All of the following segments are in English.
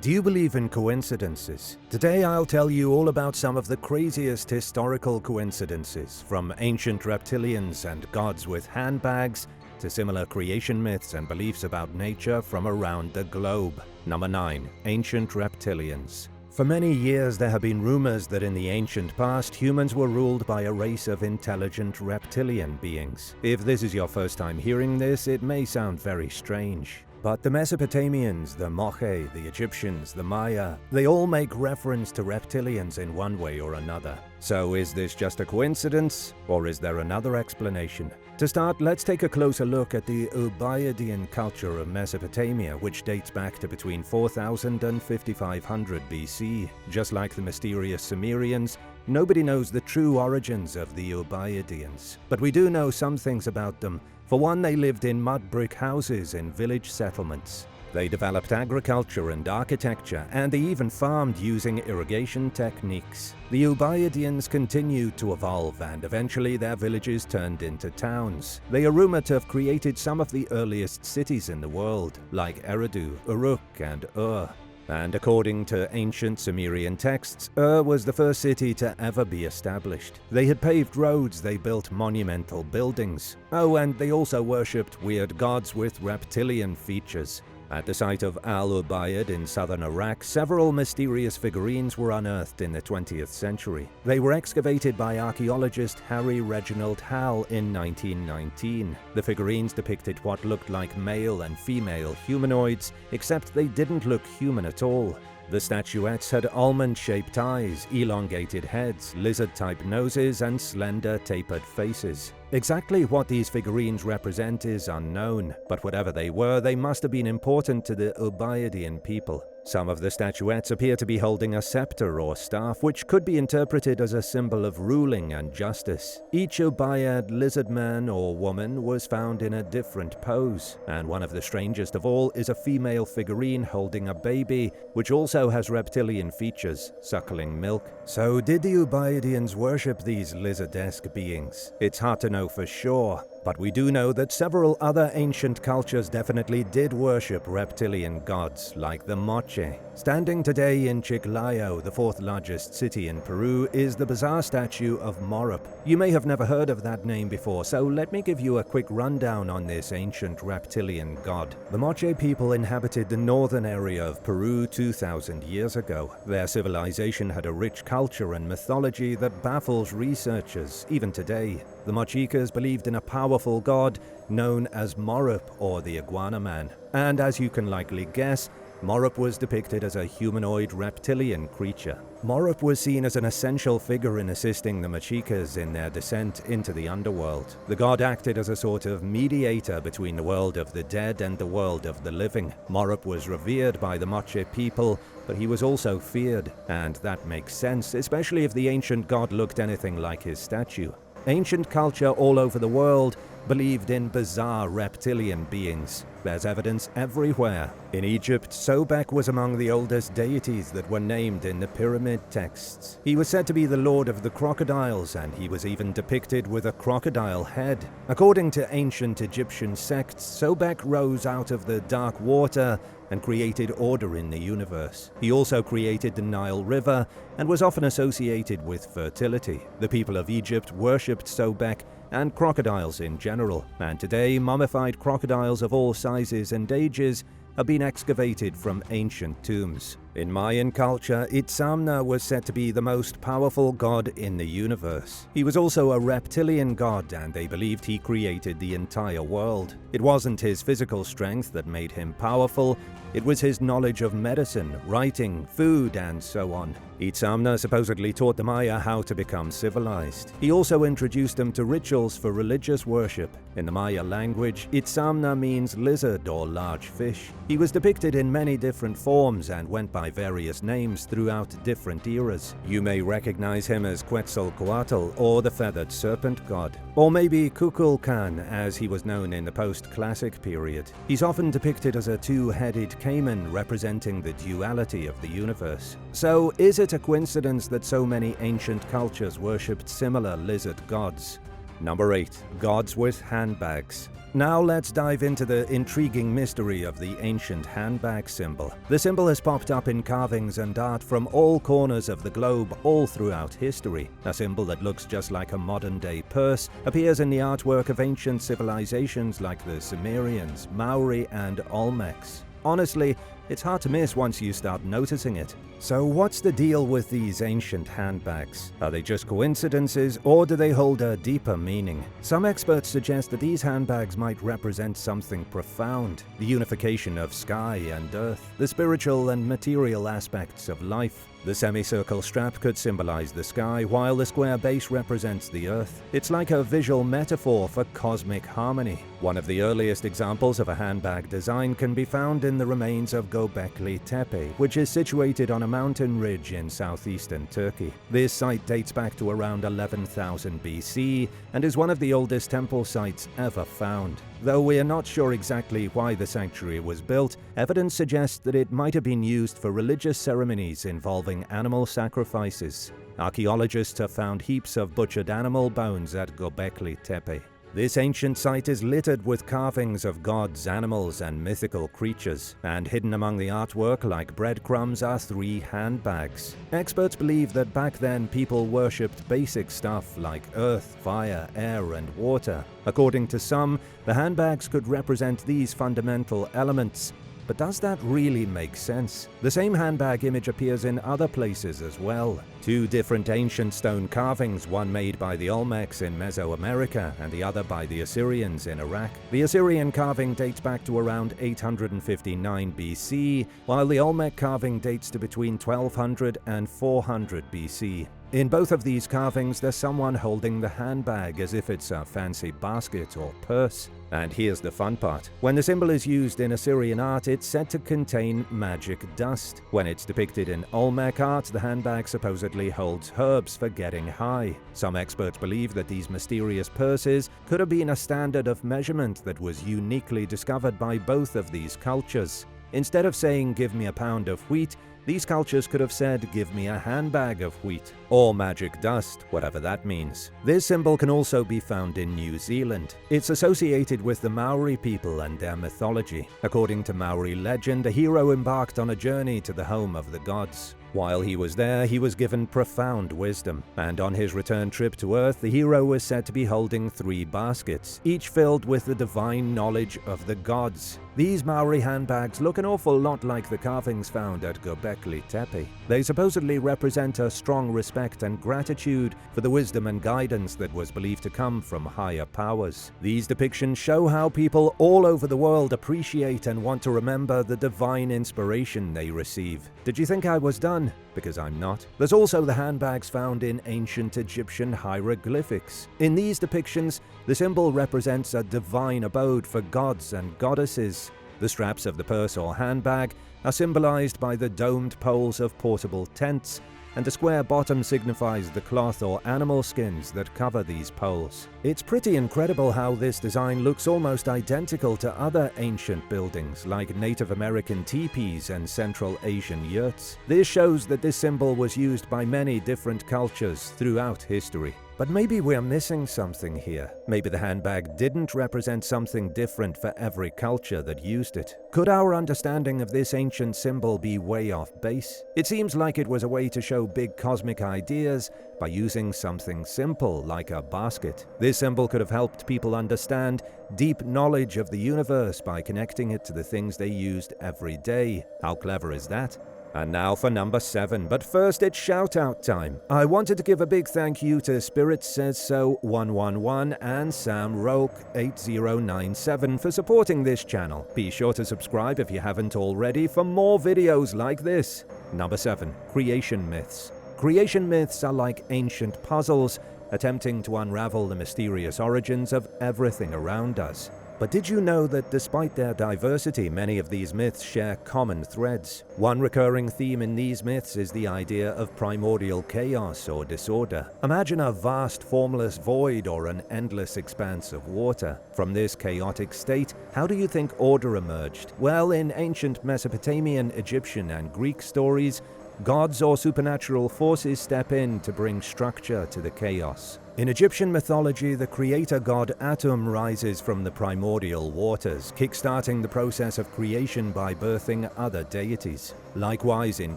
Do you believe in coincidences? Today I'll tell you all about some of the craziest historical coincidences, from ancient reptilians and gods with handbags to similar creation myths and beliefs about nature from around the globe. Number 9. Ancient reptilians. For many years there have been rumors that in the ancient past humans were ruled by a race of intelligent reptilian beings. If this is your first time hearing this, it may sound very strange. But the Mesopotamians, the Moche, the Egyptians, the Maya, they all make reference to reptilians in one way or another. So is this just a coincidence, or is there another explanation? To start, let's take a closer look at the Ubayyadian culture of Mesopotamia, which dates back to between 4000 and 5500 BC. Just like the mysterious Sumerians, nobody knows the true origins of the Ubayyadians. But we do know some things about them. For one, they lived in mud brick houses in village settlements. They developed agriculture and architecture, and they even farmed using irrigation techniques. The Ubayyadians continued to evolve, and eventually their villages turned into towns. They are rumored to have created some of the earliest cities in the world, like Eridu, Uruk, and Ur. And according to ancient Sumerian texts, Ur was the first city to ever be established. They had paved roads, they built monumental buildings. Oh, and they also worshipped weird gods with reptilian features. At the site of Al-Ubayyad in southern Iraq, several mysterious figurines were unearthed in the 20th century. They were excavated by archaeologist Harry Reginald Hall in 1919. The figurines depicted what looked like male and female humanoids, except they didn't look human at all. The statuettes had almond-shaped eyes, elongated heads, lizard-type noses, and slender, tapered faces. Exactly what these figurines represent is unknown, but whatever they were, they must have been important to the Ubayyadian people. Some of the statuettes appear to be holding a scepter or staff, which could be interpreted as a symbol of ruling and justice. Each Ubayyad lizard man or woman was found in a different pose, and one of the strangest of all is a female figurine holding a baby, which also has reptilian features, suckling milk. So did the Ubayyadians worship these lizard-esque beings? It's hard to know for sure, but we do know that several other ancient cultures definitely did worship reptilian gods, like the Moche. Standing today in Chiclayo, the fourth largest city in Peru, is the bizarre statue of Morup. You may have never heard of that name before, so let me give you a quick rundown on this ancient reptilian god. The Moche people inhabited the northern area of Peru 2,000 years ago. Their civilization had a rich culture and mythology that baffles researchers, even today. The Mochicas believed in a powerful god known as Morup, or the Iguana Man. And as you can likely guess, Morup was depicted as a humanoid reptilian creature. Morup was seen as an essential figure in assisting the Mochicas in their descent into the underworld. The god acted as a sort of mediator between the world of the dead and the world of the living. Morup was revered by the Moche people, but he was also feared, and that makes sense, especially if the ancient god looked anything like his statue. Ancient culture all over the world believed in bizarre reptilian beings. There's evidence everywhere. In Egypt, Sobek was among the oldest deities that were named in the pyramid texts. He was said to be the lord of the crocodiles, and he was even depicted with a crocodile head. According to ancient Egyptian sects, Sobek rose out of the dark water and created order in the universe. He also created the Nile River and was often associated with fertility. The people of Egypt worshipped Sobek and crocodiles in general, and today mummified crocodiles of all sizes and ages have been excavated from ancient tombs. In Mayan culture, Itzamna was said to be the most powerful god in the universe. He was also a reptilian god, and they believed he created the entire world. It wasn't his physical strength that made him powerful, it was his knowledge of medicine, writing, food, and so on. Itzamna supposedly taught the Maya how to become civilized. He also introduced them to rituals for religious worship. In the Maya language, Itzamna means lizard or large fish. He was depicted in many different forms and went by various names throughout different eras. You may recognize him as Quetzalcoatl, or the feathered serpent god, or maybe Kukulkan, as he was known in the post-classic period. He's often depicted as a two-headed caiman representing the duality of the universe. So, is it a coincidence that so many ancient cultures worshipped similar lizard gods? Number 8. Gods with handbags. Now let's dive into the intriguing mystery of the ancient handbag symbol. The symbol has popped up in carvings and art from all corners of the globe all throughout history. A symbol that looks just like a modern-day purse appears in the artwork of ancient civilizations like the Sumerians, Maori, and Olmecs. Honestly, it's hard to miss once you start noticing it. So what's the deal with these ancient handbags? Are they just coincidences, or do they hold a deeper meaning? Some experts suggest that these handbags might represent something profound: the unification of sky and earth, the spiritual and material aspects of life. The semicircle strap could symbolize the sky, while the square base represents the earth. It's like a visual metaphor for cosmic harmony. One of the earliest examples of a handbag design can be found in the remains of Göbekli Tepe, which is situated on a mountain ridge in southeastern Turkey. This site dates back to around 11,000 BC and is one of the oldest temple sites ever found. Though we are not sure exactly why the sanctuary was built, evidence suggests that it might have been used for religious ceremonies involving animal sacrifices. Archaeologists have found heaps of butchered animal bones at Göbekli Tepe. This ancient site is littered with carvings of gods, animals, and mythical creatures, and hidden among the artwork like breadcrumbs are 3 handbags. Experts believe that back then people worshipped basic stuff like earth, fire, air, and water. According to some, the handbags could represent these fundamental elements. But does that really make sense? The same handbag image appears in other places as well. 2 different ancient stone carvings, one made by the Olmecs in Mesoamerica and the other by the Assyrians in Iraq. The Assyrian carving dates back to around 859 BC, while the Olmec carving dates to between 1200 and 400 BC. In both of these carvings, there's someone holding the handbag as if it's a fancy basket or purse. And here's the fun part. When the symbol is used in Assyrian art, it's said to contain magic dust. When it's depicted in Olmec art, the handbag supposedly holds herbs for getting high. Some experts believe that these mysterious purses could have been a standard of measurement that was uniquely discovered by both of these cultures. Instead of saying, "Give me a pound of wheat," these cultures could have said, "Give me a handbag of wheat," or magic dust, whatever that means. This symbol can also be found in New Zealand. It's associated with the Maori people and their mythology. According to Maori legend, a hero embarked on a journey to the home of the gods. While he was there, he was given profound wisdom, and on his return trip to Earth, the hero was said to be holding 3 baskets, each filled with the divine knowledge of the gods. These Maori handbags look an awful lot like the carvings found at Göbekli Tepe. They supposedly represent a strong respect and gratitude for the wisdom and guidance that was believed to come from higher powers. These depictions show how people all over the world appreciate and want to remember the divine inspiration they receive. Did you think I was done? Because I'm not. There's also the handbags found in ancient Egyptian hieroglyphics. In these depictions, the symbol represents a divine abode for gods and goddesses. The straps of the purse or handbag are symbolized by the domed poles of portable tents, and the square bottom signifies the cloth or animal skins that cover these poles. It's pretty incredible how this design looks almost identical to other ancient buildings like Native American teepees and Central Asian yurts. This shows that this symbol was used by many different cultures throughout history. But maybe we're missing something here. Maybe the handbag didn't represent something different for every culture that used it. Could our understanding of this ancient symbol be way off base? It seems like it was a way to show big cosmic ideas by using something simple like a basket. This symbol could have helped people understand deep knowledge of the universe by connecting it to the things they used every day. How clever is that? And now for number 7, but first it's shout-out time. I wanted to give a big thank you to Spirit Says So 111 and Sam Roke 8097 for supporting this channel. Be sure to subscribe if you haven't already for more videos like this. Number 7. Creation myths. Creation myths are like ancient puzzles, attempting to unravel the mysterious origins of everything around us. But did you know that despite their diversity, many of these myths share common threads? One recurring theme in these myths is the idea of primordial chaos or disorder. Imagine a vast formless void or an endless expanse of water. From this chaotic state, how do you think order emerged? Well, in ancient Mesopotamian, Egyptian, and Greek stories, Gods or supernatural forces step in to bring structure to the chaos. In Egyptian mythology, the creator god Atum rises from the primordial waters, kickstarting the process of creation by birthing other deities. Likewise, in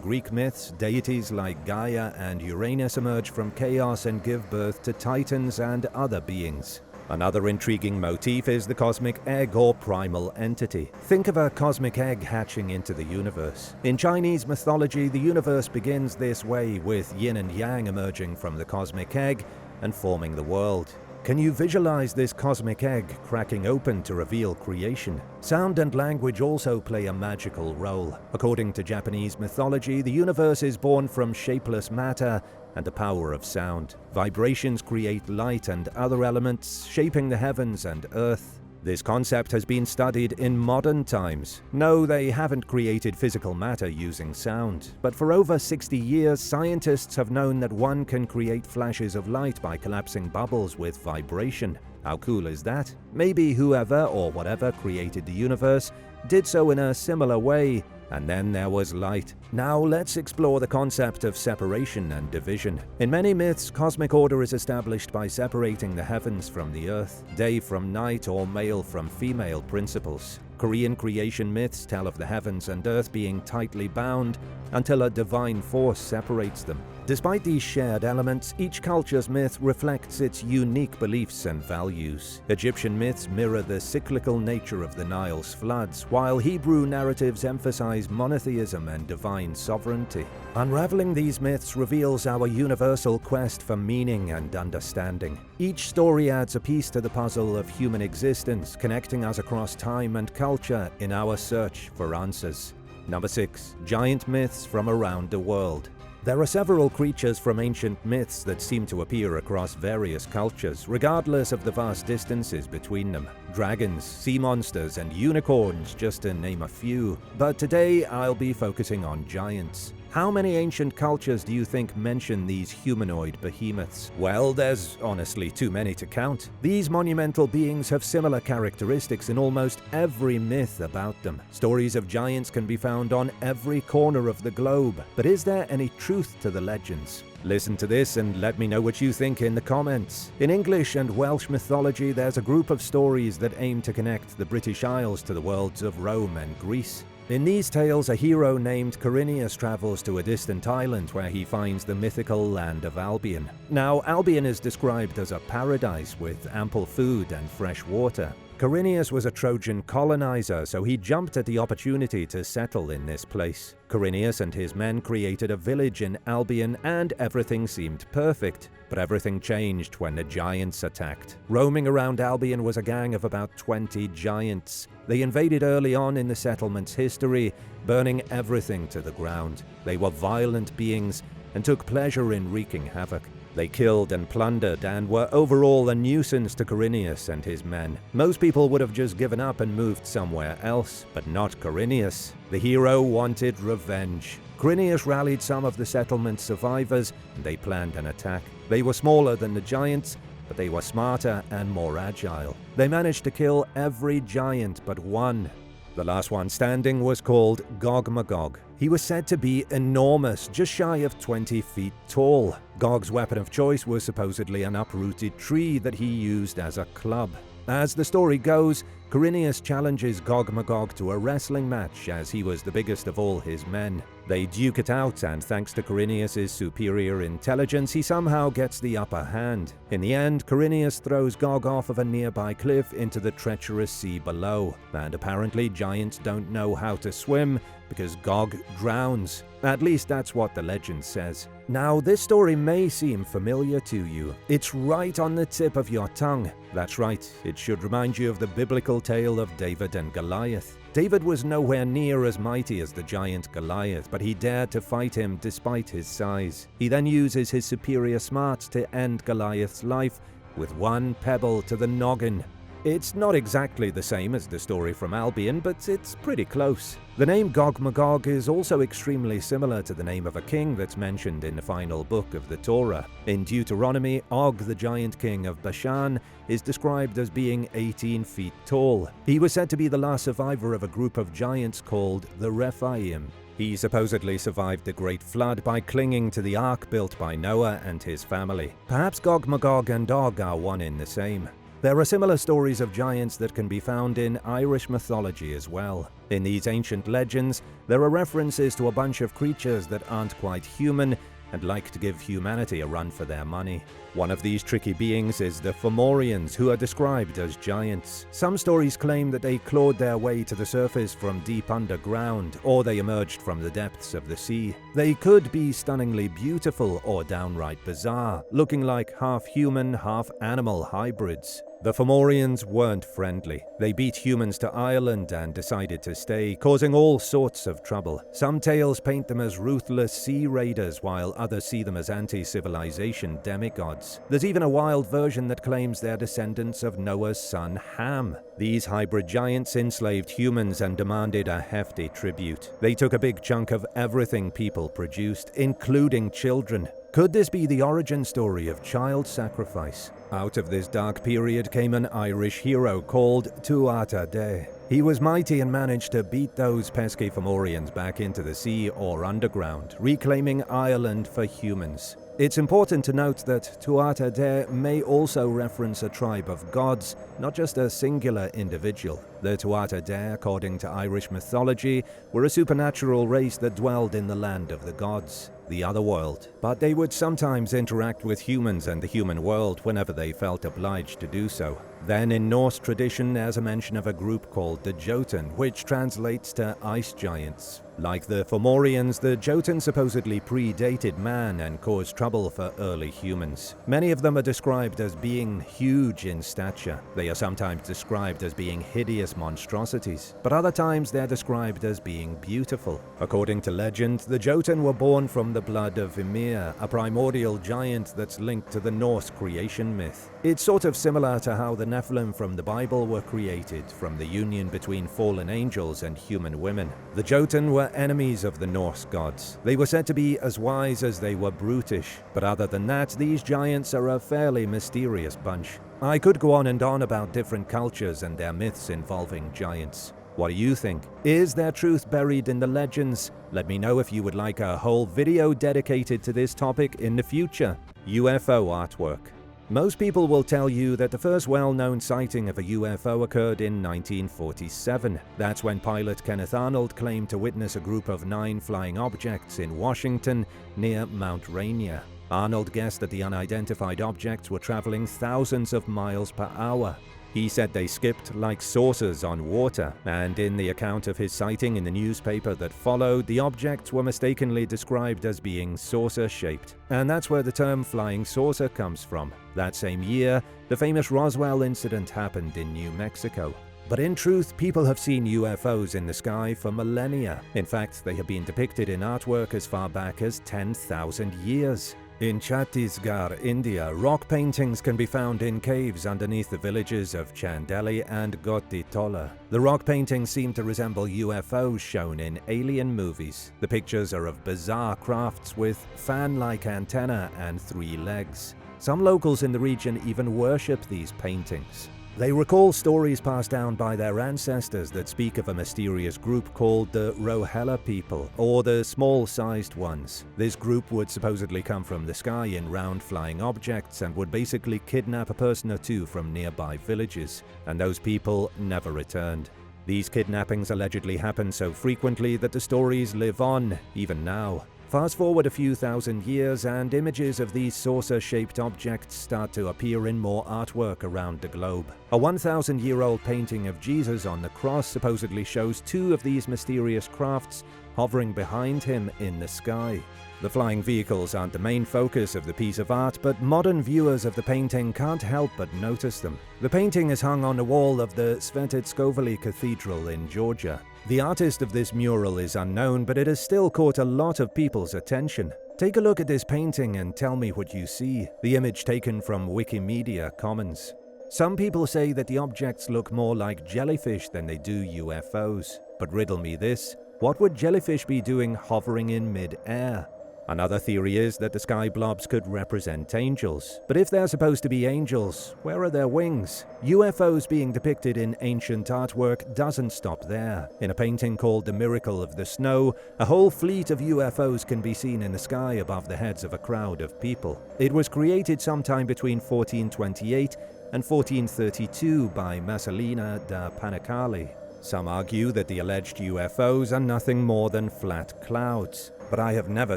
Greek myths, deities like Gaia and Uranus emerge from chaos and give birth to titans and other beings. Another intriguing motif is the cosmic egg or primal entity. Think of a cosmic egg hatching into the universe. In Chinese mythology, the universe begins this way, with yin and yang emerging from the cosmic egg and forming the world. Can you visualize this cosmic egg cracking open to reveal creation? Sound and language also play a magical role. According to Japanese mythology, the universe is born from shapeless matter and the power of sound. Vibrations create light and other elements, shaping the heavens and earth. This concept has been studied in modern times. No, they haven't created physical matter using sound, but for over 60 years, scientists have known that one can create flashes of light by collapsing bubbles with vibration. How cool is that? Maybe whoever or whatever created the universe did so in a similar way, and then there was light. Now let's explore the concept of separation and division. In many myths, cosmic order is established by separating the heavens from the earth, day from night, or male from female principles. Korean creation myths tell of the heavens and earth being tightly bound until a divine force separates them. Despite these shared elements, each culture's myth reflects its unique beliefs and values. Egyptian myths mirror the cyclical nature of the Nile's floods, while Hebrew narratives emphasize monotheism and divine sovereignty. Unraveling these myths reveals our universal quest for meaning and understanding. Each story adds a piece to the puzzle of human existence, connecting us across time and culture in our search for answers. Number 6. Giant myths from around the world. There are several creatures from ancient myths that seem to appear across various cultures, regardless of the vast distances between them. Dragons, sea monsters, and unicorns, just to name a few. But today, I'll be focusing on giants. How many ancient cultures do you think mention these humanoid behemoths? Well, there's honestly too many to count. These monumental beings have similar characteristics in almost every myth about them. Stories of giants can be found on every corner of the globe. But is there any truth to the legends? Listen to this and let me know what you think in the comments. In English and Welsh mythology, there's a group of stories that aim to connect the British Isles to the worlds of Rome and Greece. In these tales, a hero named Quirinius travels to a distant island where he finds the mythical land of Albion. Now, Albion is described as a paradise with ample food and fresh water. Quirinius was a Trojan colonizer, so he jumped at the opportunity to settle in this place. Quirinius and his men created a village in Albion, and everything seemed perfect. But everything changed when the giants attacked. Roaming around Albion was a gang of about 20 giants. They invaded early on in the settlement's history, burning everything to the ground. They were violent beings and took pleasure in wreaking havoc. They killed and plundered and were overall a nuisance to Quirinius and his men. Most people would have just given up and moved somewhere else, but not Quirinius. The hero wanted revenge. Quirinius rallied some of the settlement's survivors, and they planned an attack. They were smaller than the giants, but they were smarter and more agile. They managed to kill every giant but one. The last one standing was called Gog-Magog. He was said to be enormous, just shy of 20 feet tall. Gog's weapon of choice was supposedly an uprooted tree that he used as a club. As the story goes, Quirinius challenges Gog-Magog to a wrestling match as he was the biggest of all his men. They duke it out, and thanks to Quirinius' superior intelligence, he somehow gets the upper hand. In the end, Quirinius throws Gog off of a nearby cliff into the treacherous sea below, and apparently giants don't know how to swim because Gog drowns. At least that's what the legend says. Now, this story may seem familiar to you. It's right on the tip of your tongue. That's right, it should remind you of the biblical tale of David and Goliath. David was nowhere near as mighty as the giant Goliath, but he dared to fight him despite his size. He then uses his superior smarts to end Goliath's life with one pebble to the noggin. It's not exactly the same as the story from Albion, but it's pretty close. The name Gog-Magog is also extremely similar to the name of a king that's mentioned in the final book of the Torah. In Deuteronomy, Og, the giant king of Bashan, is described as being 18 feet tall. He was said to be the last survivor of a group of giants called the Rephaim. He supposedly survived the Great Flood by clinging to the ark built by Noah and his family. Perhaps Gog, Magog, and Og are one in the same. There are similar stories of giants that can be found in Irish mythology as well. In these ancient legends, there are references to a bunch of creatures that aren't quite human and like to give humanity a run for their money. One of these tricky beings is the Fomorians, who are described as giants. Some stories claim that they clawed their way to the surface from deep underground, or they emerged from the depths of the sea. They could be stunningly beautiful or downright bizarre, looking like half-human, half-animal hybrids. The Fomorians weren't friendly. They beat humans to Ireland and decided to stay, causing all sorts of trouble. Some tales paint them as ruthless sea raiders, while others see them as anti-civilization demigods. There's even a wild version that claims they're descendants of Noah's son Ham. These hybrid giants enslaved humans and demanded a hefty tribute. They took a big chunk of everything people produced, including children. Could this be the origin story of child sacrifice? Out of this dark period came an Irish hero called Tuatha Dé. He was mighty and managed to beat those pesky Fomorians back into the sea or underground, reclaiming Ireland for humans. It's important to note that Tuatha Dé may also reference a tribe of gods, not just a singular individual. The Tuatha Dé, according to Irish mythology, were a supernatural race that dwelled in the land of the gods, the otherworld. But they would sometimes interact with humans and the human world whenever they felt obliged to do so. Then in Norse tradition, there's a mention of a group called the Jotun, which translates to ice giants. Like the Fomorians, the Jotun supposedly predated man and caused trouble for early humans. Many of them are described as being huge in stature. They are sometimes described as being hideous monstrosities, but other times they're described as being beautiful. According to legend, the Jotun were born from the blood of Ymir, a primordial giant that's linked to the Norse creation myth. It's sort of similar to how the Nephilim from the Bible were created, from the union between fallen angels and human women. The Jotun were enemies of the Norse gods. They were said to be as wise as they were brutish, but other than that, these giants are a fairly mysterious bunch. I could go on and on about different cultures and their myths involving giants. What do you think? Is there truth buried in the legends? Let me know if you would like a whole video dedicated to this topic in the future. UFO artwork. Most people will tell you that the first well-known sighting of a UFO occurred in 1947. That's when pilot Kenneth Arnold claimed to witness a group of 9 flying objects in Washington near Mount Rainier. Arnold guessed that the unidentified objects were traveling thousands of miles per hour. He said they skipped like saucers on water, and in the account of his sighting in the newspaper that followed, the objects were mistakenly described as being saucer-shaped. And that's where the term flying saucer comes from. That same year, the famous Roswell incident happened in New Mexico. But in truth, people have seen UFOs in the sky for millennia. In fact, they have been depicted in artwork as far back as 10,000 years. In Chhattisgarh, India, rock paintings can be found in caves underneath the villages of Chandeli and Gotitola. The rock paintings seem to resemble UFOs shown in alien movies. The pictures are of bizarre crafts with fan-like antennae and 3 legs. Some locals in the region even worship these paintings. They recall stories passed down by their ancestors that speak of a mysterious group called the Rohela people, or the small-sized ones. This group would supposedly come from the sky in round flying objects and would basically kidnap a person or two from nearby villages, and those people never returned. These kidnappings allegedly happen so frequently that the stories live on, even now. Fast forward a few thousand years and images of these saucer-shaped objects start to appear in more artwork around the globe. A 1,000-year-old painting of Jesus on the cross supposedly shows 2 of these mysterious crafts hovering behind him in the sky. The flying vehicles aren't the main focus of the piece of art, but modern viewers of the painting can't help but notice them. The painting is hung on the wall of the Svetitskovely Cathedral in Georgia. The artist of this mural is unknown, but it has still caught a lot of people's attention. Take a look at this painting and tell me what you see. The image taken from Wikimedia Commons. Some people say that the objects look more like jellyfish than they do UFOs. But riddle me this, what would jellyfish be doing hovering in mid-air? Another theory is that the sky blobs could represent angels. But if they're supposed to be angels, where are their wings? UFOs being depicted in ancient artwork doesn't stop there. In a painting called The Miracle of the Snow, a whole fleet of UFOs can be seen in the sky above the heads of a crowd of people. It was created sometime between 1428 and 1432 by Marcellina da Panicali. Some argue that the alleged UFOs are nothing more than flat clouds. But I have never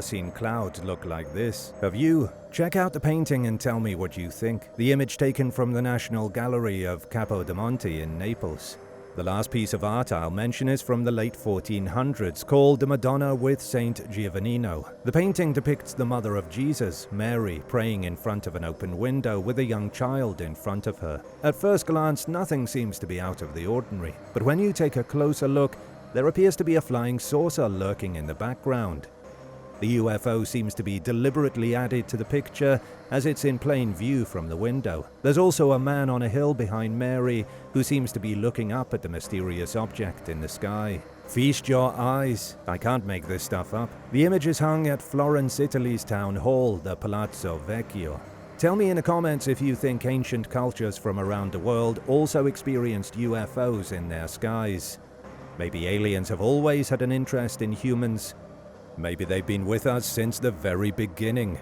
seen clouds look like this. Have you? Check out the painting and tell me what you think. The image taken from the National Gallery of Capodimonte in Naples. The last piece of art I'll mention is from the late 1400s, called The Madonna with Saint Giovannino. The painting depicts the mother of Jesus, Mary, praying in front of an open window with a young child in front of her. At first glance, nothing seems to be out of the ordinary. But when you take a closer look, there appears to be a flying saucer lurking in the background. The UFO seems to be deliberately added to the picture as it's in plain view from the window. There's also a man on a hill behind Mary who seems to be looking up at the mysterious object in the sky. Feast your eyes. I can't make this stuff up. The image is hung at Florence, Italy's town hall, the Palazzo Vecchio. Tell me in the comments if you think ancient cultures from around the world also experienced UFOs in their skies. Maybe aliens have always had an interest in humans. Maybe they've been with us since the very beginning.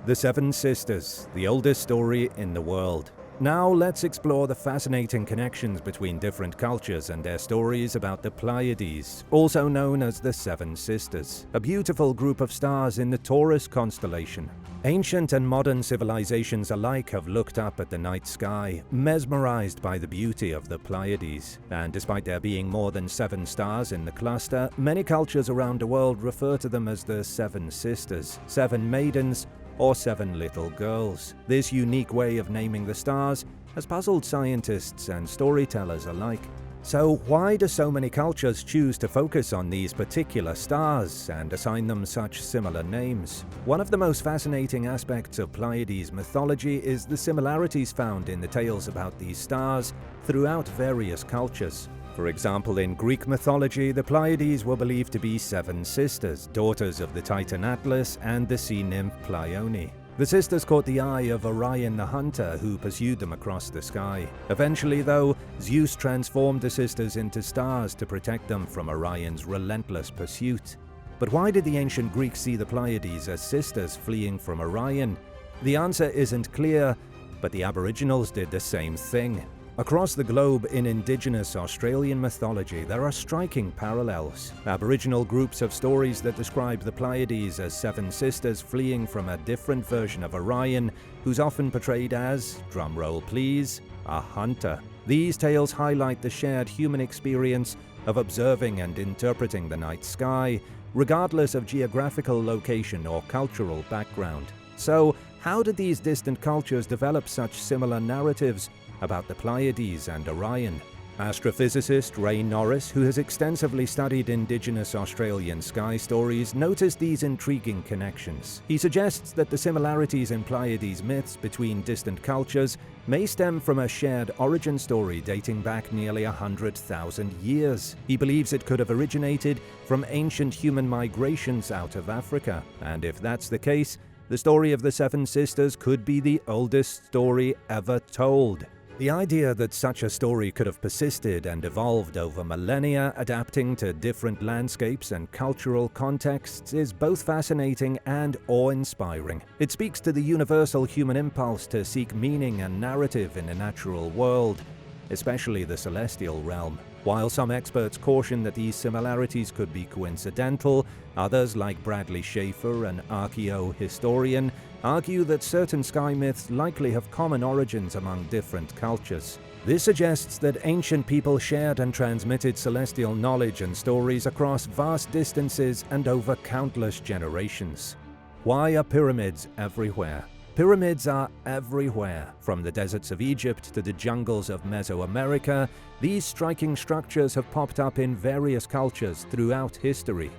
The Seven Sisters, the oldest story in the world. Now let's explore the fascinating connections between different cultures and their stories about the Pleiades, also known as the Seven Sisters, a beautiful group of stars in the Taurus constellation. Ancient and modern civilizations alike have looked up at the night sky, mesmerized by the beauty of the Pleiades. And despite there being more than 7 stars in the cluster, many cultures around the world refer to them as the Seven Sisters, 7 maidens, or 7 little girls. This unique way of naming the stars has puzzled scientists and storytellers alike. So why do so many cultures choose to focus on these particular stars and assign them such similar names? One of the most fascinating aspects of Pleiades mythology is the similarities found in the tales about these stars throughout various cultures. For example, in Greek mythology, the Pleiades were believed to be 7 sisters, daughters of the Titan Atlas and the sea nymph Pleione. The sisters caught the eye of Orion the hunter, who pursued them across the sky. Eventually, though, Zeus transformed the sisters into stars to protect them from Orion's relentless pursuit. But why did the ancient Greeks see the Pleiades as sisters fleeing from Orion? The answer isn't clear, but the Aboriginals did the same thing. Across the globe in indigenous Australian mythology, there are striking parallels. Aboriginal groups have stories that describe the Pleiades as 7 sisters fleeing from a different version of Orion, who's often portrayed as, drumroll please, a hunter. These tales highlight the shared human experience of observing and interpreting the night sky, regardless of geographical location or cultural background. So, how did these distant cultures develop such similar narratives about the Pleiades and Orion? Astrophysicist Ray Norris, who has extensively studied indigenous Australian sky stories, noticed these intriguing connections. He suggests that the similarities in Pleiades myths between distant cultures may stem from a shared origin story dating back nearly 100,000 years. He believes it could have originated from ancient human migrations out of Africa, and if that's the case, the story of the 7 sisters could be the oldest story ever told. The idea that such a story could have persisted and evolved over millennia, adapting to different landscapes and cultural contexts, is both fascinating and awe-inspiring. It speaks to the universal human impulse to seek meaning and narrative in the natural world, especially the celestial realm. While some experts caution that these similarities could be coincidental, others, like Bradley Schaefer, an archaeohistorian, argue that certain sky myths likely have common origins among different cultures. This suggests that ancient people shared and transmitted celestial knowledge and stories across vast distances and over countless generations. Why are pyramids everywhere? Pyramids are everywhere. From the deserts of Egypt to the jungles of Mesoamerica, these striking structures have popped up in various cultures throughout history.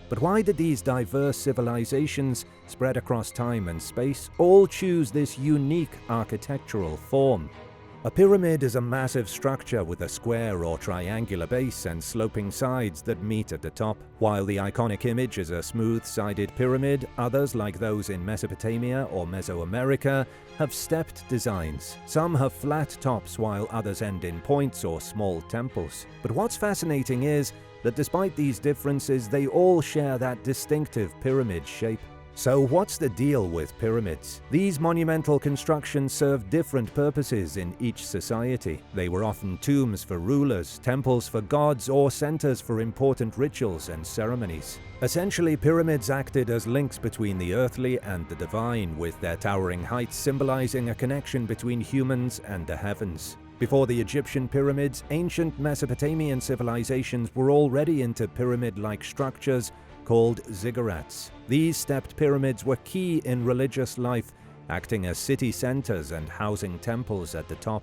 But why did these diverse civilizations, spread across time and space, all choose this unique architectural form? A pyramid is a massive structure with a square or triangular base and sloping sides that meet at the top. While the iconic image is a smooth-sided pyramid, others, like those in Mesopotamia or Mesoamerica, have stepped designs. Some have flat tops while others end in points or small temples. But what's fascinating is that despite these differences, they all share that distinctive pyramid shape. So what's the deal with pyramids? These monumental constructions served different purposes in each society. They were often tombs for rulers, temples for gods, or centers for important rituals and ceremonies. Essentially, pyramids acted as links between the earthly and the divine, with their towering heights symbolizing a connection between humans and the heavens. Before the Egyptian pyramids, ancient Mesopotamian civilizations were already into pyramid-like structures called ziggurats. These stepped pyramids were key in religious life, acting as city centers and housing temples at the top.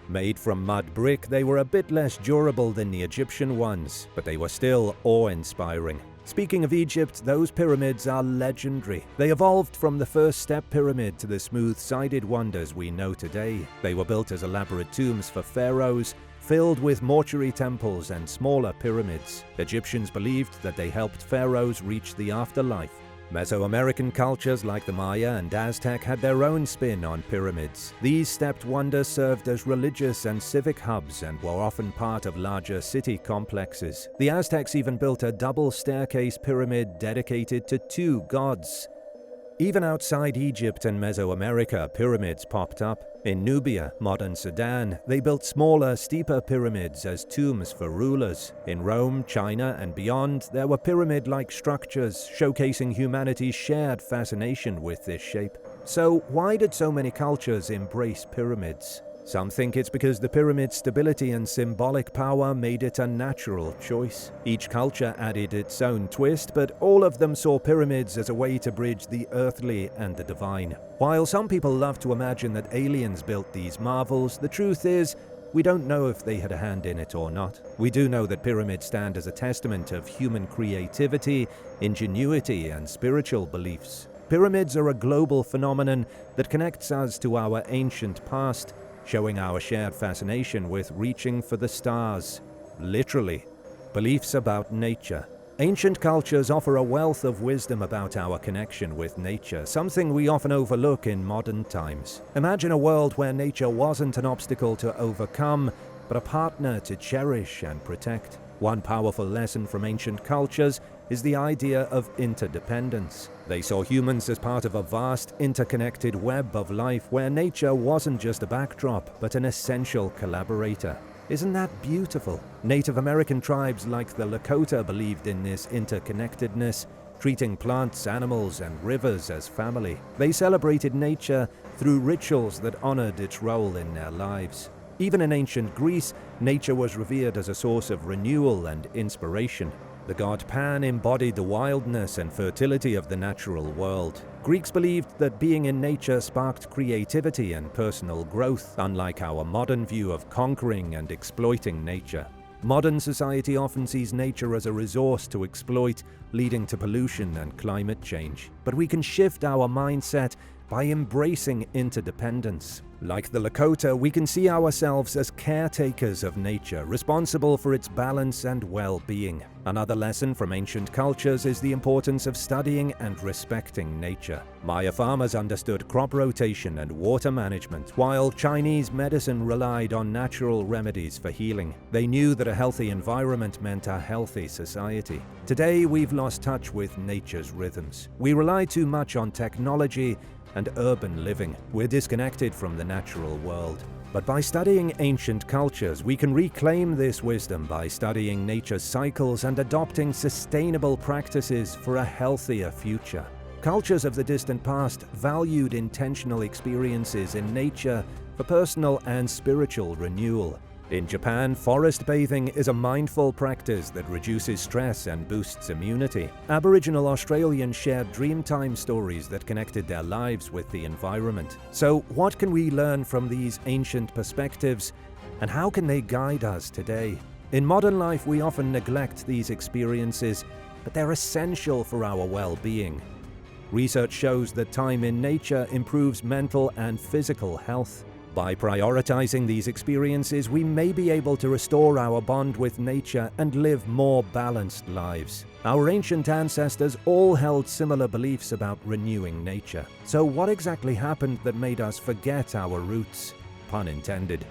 Made from mud brick, they were a bit less durable than the Egyptian ones, but they were still awe-inspiring. Speaking of Egypt, those pyramids are legendary. They evolved from the first step pyramid to the smooth-sided wonders we know today. They were built as elaborate tombs for pharaohs, filled with mortuary temples and smaller pyramids. Egyptians believed that they helped pharaohs reach the afterlife. Mesoamerican cultures like the Maya and Aztec had their own spin on pyramids. These stepped wonders served as religious and civic hubs and were often part of larger city complexes. The Aztecs even built a double staircase pyramid dedicated to two gods. Even outside Egypt and Mesoamerica, pyramids popped up. In Nubia, modern Sudan, they built smaller, steeper pyramids as tombs for rulers. In Rome, China, and beyond, there were pyramid-like structures showcasing humanity's shared fascination with this shape. So, why did so many cultures embrace pyramids? Some think it's because the pyramid's stability and symbolic power made it a natural choice. Each culture added its own twist, but all of them saw pyramids as a way to bridge the earthly and the divine. While some people love to imagine that aliens built these marvels, the truth is, we don't know if they had a hand in it or not. We do know that pyramids stand as a testament of human creativity, ingenuity, and spiritual beliefs. Pyramids are a global phenomenon that connects us to our ancient past, showing our shared fascination with reaching for the stars. Literally. Beliefs about nature. Ancient cultures offer a wealth of wisdom about our connection with nature, something we often overlook in modern times. Imagine a world where nature wasn't an obstacle to overcome, but a partner to cherish and protect. One powerful lesson from ancient cultures is the idea of interdependence. They saw humans as part of a vast, interconnected web of life where nature wasn't just a backdrop, but an essential collaborator. Isn't that beautiful? Native American tribes like the Lakota believed in this interconnectedness, treating plants, animals, and rivers as family. They celebrated nature through rituals that honored its role in their lives. Even in ancient Greece, nature was revered as a source of renewal and inspiration. The god Pan embodied the wildness and fertility of the natural world. Greeks believed that being in nature sparked creativity and personal growth, unlike our modern view of conquering and exploiting nature. Modern society often sees nature as a resource to exploit, leading to pollution and climate change. But we can shift our mindset by embracing interdependence. Like the Lakota, we can see ourselves as caretakers of nature, responsible for its balance and well-being. Another lesson from ancient cultures is the importance of studying and respecting nature. Maya farmers understood crop rotation and water management, while Chinese medicine relied on natural remedies for healing. They knew that a healthy environment meant a healthy society. Today, we've lost touch with nature's rhythms. We rely too much on technology and urban living. We're disconnected from the natural world. But by studying ancient cultures, we can reclaim this wisdom by studying nature's cycles and adopting sustainable practices for a healthier future. Cultures of the distant past valued intentional experiences in nature for personal and spiritual renewal. In Japan, forest bathing is a mindful practice that reduces stress and boosts immunity. Aboriginal Australians shared dreamtime stories that connected their lives with the environment. So, what can we learn from these ancient perspectives, and how can they guide us today? In modern life, we often neglect these experiences, but they're essential for our well-being. Research shows that time in nature improves mental and physical health. By prioritizing these experiences, we may be able to restore our bond with nature and live more balanced lives. Our ancient ancestors all held similar beliefs about renewing nature. So what exactly happened that made us forget our roots? Pun intended.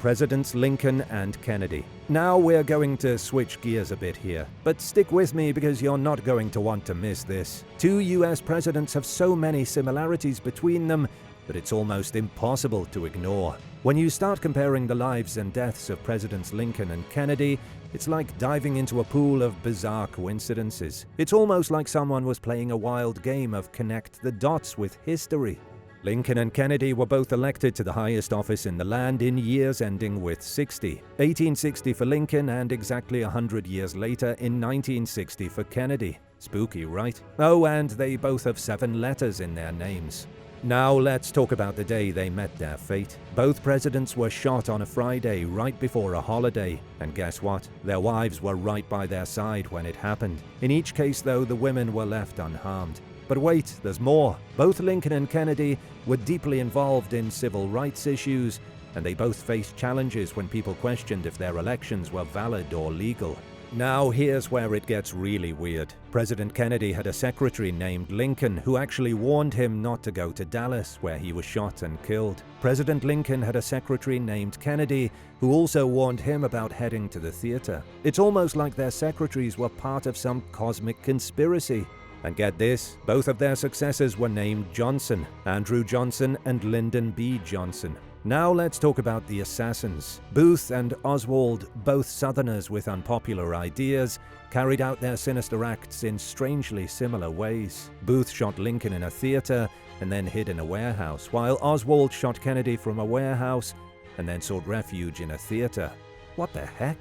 Presidents Lincoln and Kennedy. Now we're going to switch gears a bit here, but stick with me because you're not going to want to miss this. Two US presidents have so many similarities between them that it's almost impossible to ignore. When you start comparing the lives and deaths of Presidents Lincoln and Kennedy, it's like diving into a pool of bizarre coincidences. It's almost like someone was playing a wild game of connect the dots with history. Lincoln and Kennedy were both elected to the highest office in the land in years ending with 60. 1860 for Lincoln and exactly 100 years later in 1960 for Kennedy. Spooky, right? Oh, and they both have 7 letters in their names. Now let's talk about the day they met their fate. Both presidents were shot on a Friday right before a holiday. And guess what? Their wives were right by their side when it happened. In each case, though, the women were left unharmed. But wait, there's more. Both Lincoln and Kennedy were deeply involved in civil rights issues, and they both faced challenges when people questioned if their elections were valid or legal. Now here's where it gets really weird. President Kennedy had a secretary named Lincoln who actually warned him not to go to Dallas, where he was shot and killed. President Lincoln had a secretary named Kennedy who also warned him about heading to the theater. It's almost like their secretaries were part of some cosmic conspiracy. And get this, both of their successors were named Johnson, Andrew Johnson and Lyndon B. Johnson. Now let's talk about the assassins. Booth and Oswald, both Southerners with unpopular ideas, carried out their sinister acts in strangely similar ways. Booth shot Lincoln in a theater and then hid in a warehouse, while Oswald shot Kennedy from a warehouse and then sought refuge in a theater. What the heck?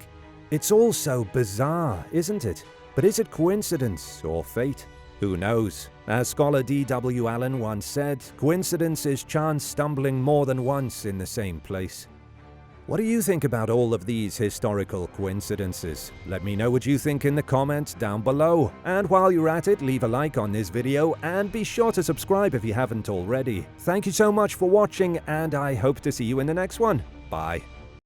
It's all so bizarre, isn't it? But is it coincidence or fate? Who knows? As scholar D.W. Allen once said, coincidence is chance stumbling more than once in the same place. What do you think about all of these historical coincidences? Let me know what you think in the comments down below. And while you're at it, leave a like on this video and be sure to subscribe if you haven't already. Thank you so much for watching, and I hope to see you in the next one. Bye.